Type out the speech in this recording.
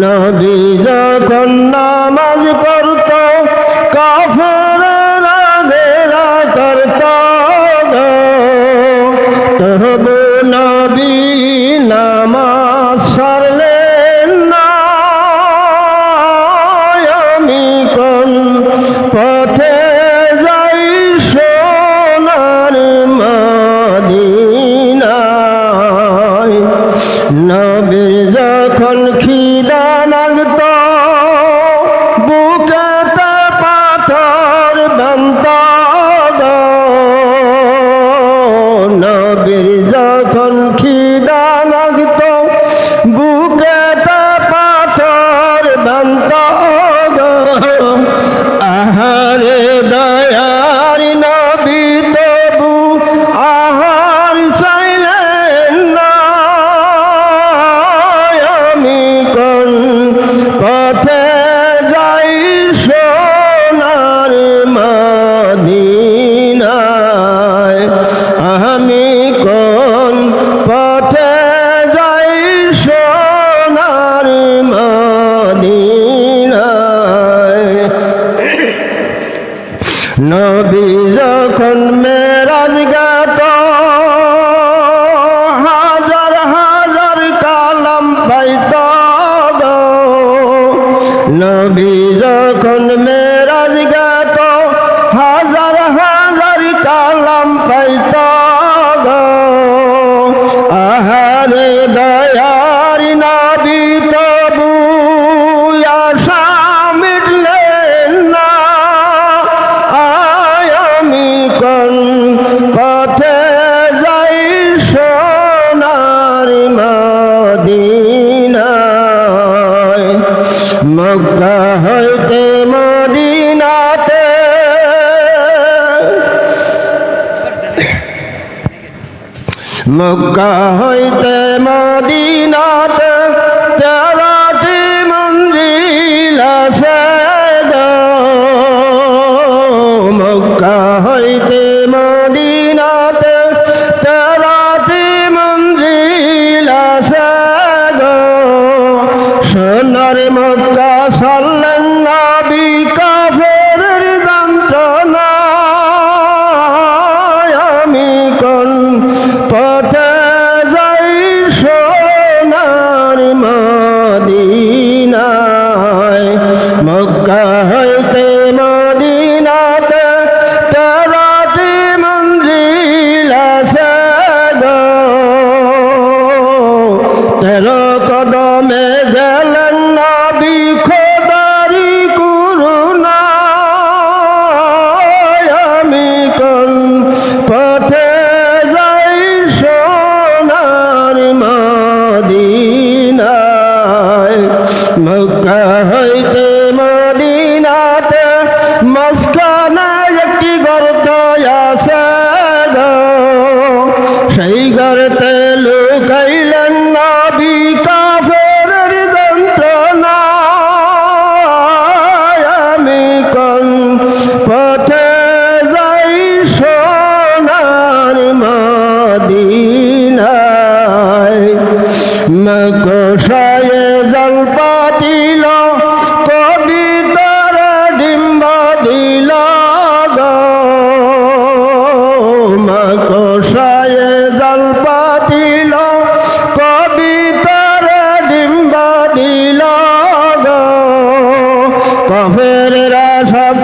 নবী যখন নামাজ পড়ত কাফেররা ঘেরা করত তবু নবী নামাজ ছাড়লেন না। আমি কোন পথে যাই সোনার মদিনায়। নবীর যখন খিদা লাগত বুকেতে পাথর বানত নবীর যখন খিদা লাগত বুকেতে পাথর বানত আহারে দয়ার নবী তবু আহার চাইলেন না। আমি কোন পথে যাই সোনার মদিনায়। আমি কোন পথে যাই সোনার মদিনায়। নবী যখন মেরাজ গাত হাজার হাজার কালাম পাইত নবী যখন মেরাজ গাত হাজার হাজার কালাম পাইত আহারে দয়ার নবী তবু আশা মিটলেন না। আমি কোন পথে যাই সোনার মদিনায়। মক্কা হইতে মদিনাতে মক্কা হইতে মদিনাতে 13টি মঞ্জিল আছে মক্কা হইতে মদিনাতে 13টি মঞ্জিল আছে সোনার মক্কা ছাড়লেন নবী কাফেরের যন্ত্রণায়। আমি কোন পথে যাই সোনার মদিনায়। মক্কা হইতে মদিনাতে 13টি মঞ্জিল আছে 13 কদমে গেলেন নবী খোদারি করুণায়। আমি কোন পথে যাই সোনার মদিনায়। মক্কা হইতে মদিনাতে মাঝখানে একটি গর্ত আছে সেই গর্তে লুকাইলেন নবী কাফেরের যন্ত্রণায়। আমি কোন পথে যাই সোনার মদিনায়। মকশায় জল পাতিল কবিতার ডিম্ব দিল মকশায় জল পাতিল কবিতার ডিম্ব দিল কাফেররা সব